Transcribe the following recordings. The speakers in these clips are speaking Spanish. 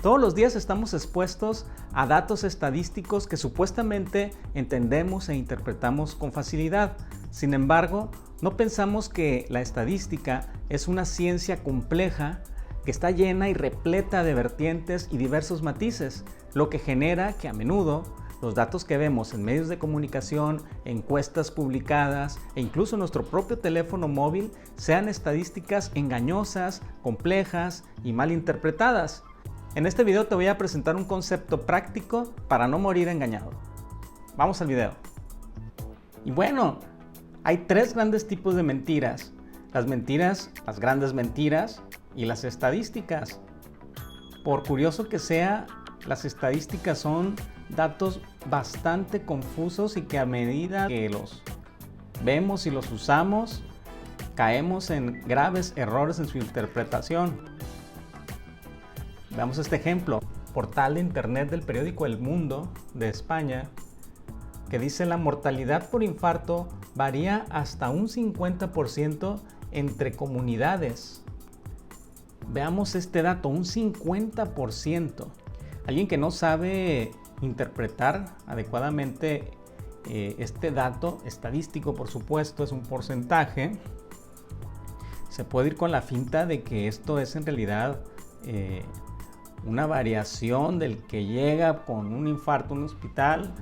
Todos los días estamos expuestos a datos estadísticos que supuestamente entendemos e interpretamos con facilidad. Sin embargo, no pensamos que la estadística es una ciencia compleja que está llena y repleta de vertientes y diversos matices, lo que genera que a menudo los datos que vemos en medios de comunicación, encuestas publicadas e incluso nuestro propio teléfono móvil sean estadísticas engañosas, complejas y mal interpretadas. En este video te voy a presentar un concepto práctico para no morir engañado. Vamos al video. Y bueno, hay tres grandes tipos de mentiras. Las mentiras, las grandes mentiras y las estadísticas. Por curioso que sea, las estadísticas son datos bastante confusos y que a medida que los vemos y los usamos, caemos en graves errores en su interpretación. Veamos este ejemplo. Portal de internet del periódico El Mundo de España, que dice: la mortalidad por infarto varía hasta un 50% entre comunidades. Veamos este dato, un 50%. Alguien que no sabe interpretar adecuadamente este dato estadístico, por supuesto, es un porcentaje, se puede ir con la finta de que esto es en realidad una variación del que llega con un infarto a un hospital.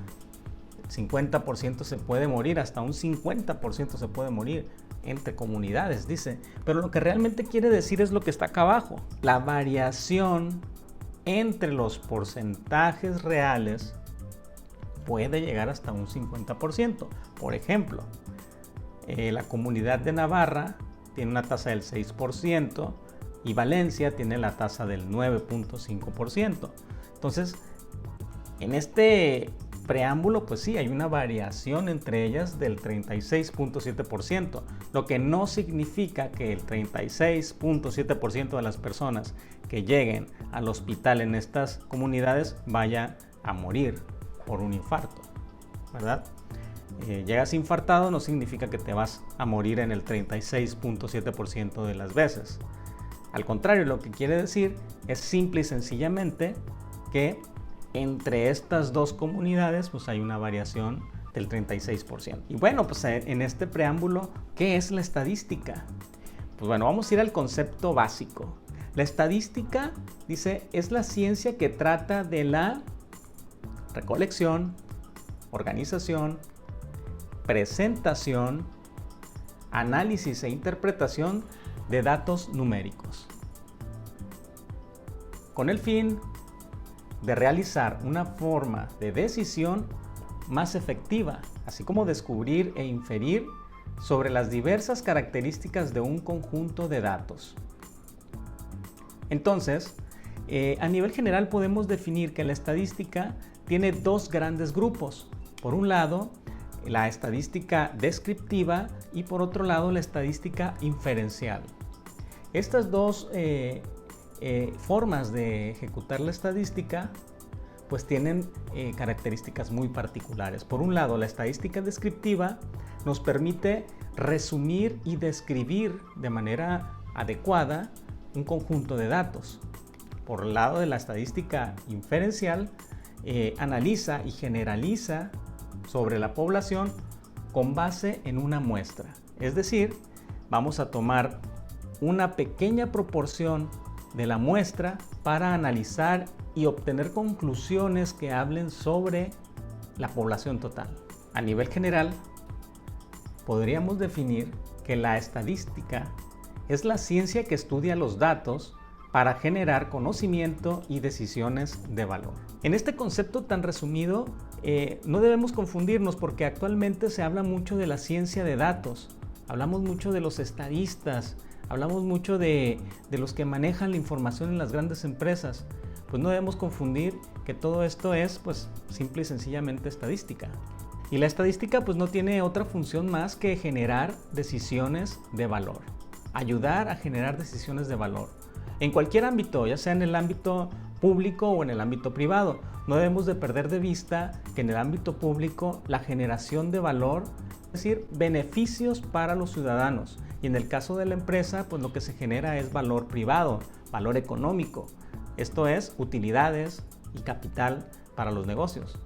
El 50% se puede morir, hasta un 50% se puede morir entre comunidades, dice. Pero lo que realmente quiere decir es lo que está acá abajo. La variación entre los porcentajes reales puede llegar hasta un 50%. Por ejemplo, la comunidad de Navarra tiene una tasa del 6%, y Valencia tiene la tasa del 9.5%. Entonces, en este preámbulo, pues sí, hay una variación entre ellas del 36.7%, lo que no significa que el 36.7% de las personas que lleguen al hospital en estas comunidades vaya a morir por un infarto, ¿verdad? Llegas infartado no significa que te vas a morir en el 36.7% de las veces. Al contrario, lo que quiere decir es simple y sencillamente que entre estas dos comunidades pues hay una variación del 36%. Y bueno, pues en este preámbulo, ¿qué es la estadística? Pues bueno, vamos a ir al concepto básico. La estadística, dice, es la ciencia que trata de la recolección, organización, presentación, análisis e interpretación de datos numéricos, con el fin de realizar una forma de decisión más efectiva, así como descubrir e inferir sobre las diversas características de un conjunto de datos. Entonces, a nivel general podemos definir que la estadística tiene dos grandes grupos. Por un lado, la estadística descriptiva y por otro lado la estadística inferencial. Estas dos formas de ejecutar la estadística pues tienen características muy particulares. Por un lado, la estadística descriptiva nos permite resumir y describir de manera adecuada un conjunto de datos. Por el lado de la estadística inferencial, analiza y generaliza sobre la población con base en una muestra. Es decir, vamos a tomar una pequeña proporción de la muestra para analizar y obtener conclusiones que hablen sobre la población total. A nivel general, podríamos definir que la estadística es la ciencia que estudia los datos para generar conocimiento y decisiones de valor. En este concepto tan resumido, no debemos confundirnos porque actualmente se habla mucho de la ciencia de datos, hablamos mucho de los estadistas, hablamos mucho de los que manejan la información en las grandes empresas. Pues no debemos confundir que todo esto es pues simple y sencillamente estadística. Y la estadística pues no tiene otra función más que generar decisiones de valor, ayudar a generar decisiones de valor. En cualquier ámbito, ya sea en el ámbito público o en el ámbito privado, no debemos de perder de vista que en el ámbito público la generación de valor, es decir, beneficios para los ciudadanos. Y en el caso de la empresa, pues lo que se genera es valor privado, valor económico. esto es, utilidades y capital para los negocios.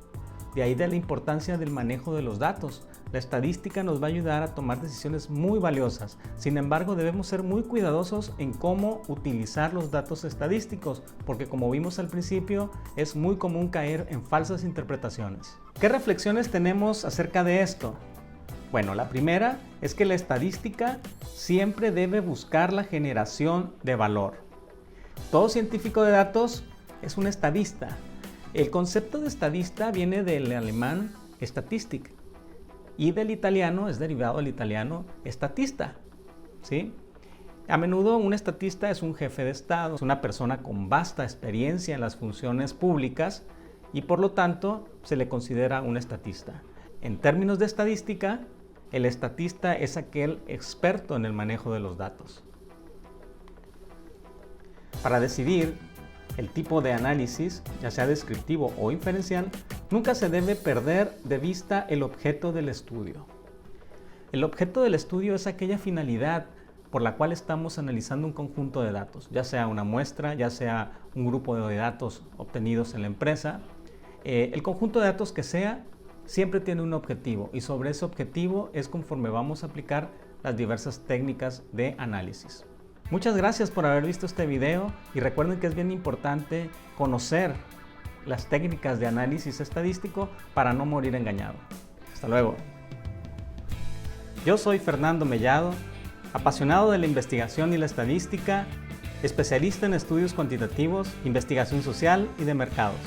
De ahí de la importancia del manejo de los datos. La estadística nos va a ayudar a tomar decisiones muy valiosas. Sin embargo, debemos ser muy cuidadosos en cómo utilizar los datos estadísticos, porque como vimos al principio, es muy común caer en falsas interpretaciones. ¿Qué reflexiones tenemos acerca de esto? Bueno, la primera es que la estadística siempre debe buscar la generación de valor. Todo científico de datos es un estadista. El concepto de estadista viene del alemán Statistik y del italiano, es derivado del italiano statista, ¿sí? A menudo un estatista es un jefe de Estado, es una persona con vasta experiencia en las funciones públicas y por lo tanto se le considera un estatista. En términos de estadística, el estatista es aquel experto en el manejo de los datos. Para decidir el tipo de análisis, ya sea descriptivo o inferencial, nunca se debe perder de vista el objeto del estudio. El objeto del estudio es aquella finalidad por la cual estamos analizando un conjunto de datos, ya sea una muestra, ya sea un grupo de datos obtenidos en la empresa. El conjunto de datos que sea, siempre tiene un objetivo y sobre ese objetivo es conforme vamos a aplicar las diversas técnicas de análisis. Muchas gracias por haber visto este video y recuerden que es bien importante conocer las técnicas de análisis estadístico para no morir engañado. Hasta luego. Yo soy Fernando Mellado, apasionado de la investigación y la estadística, especialista en estudios cuantitativos, investigación social y de mercados.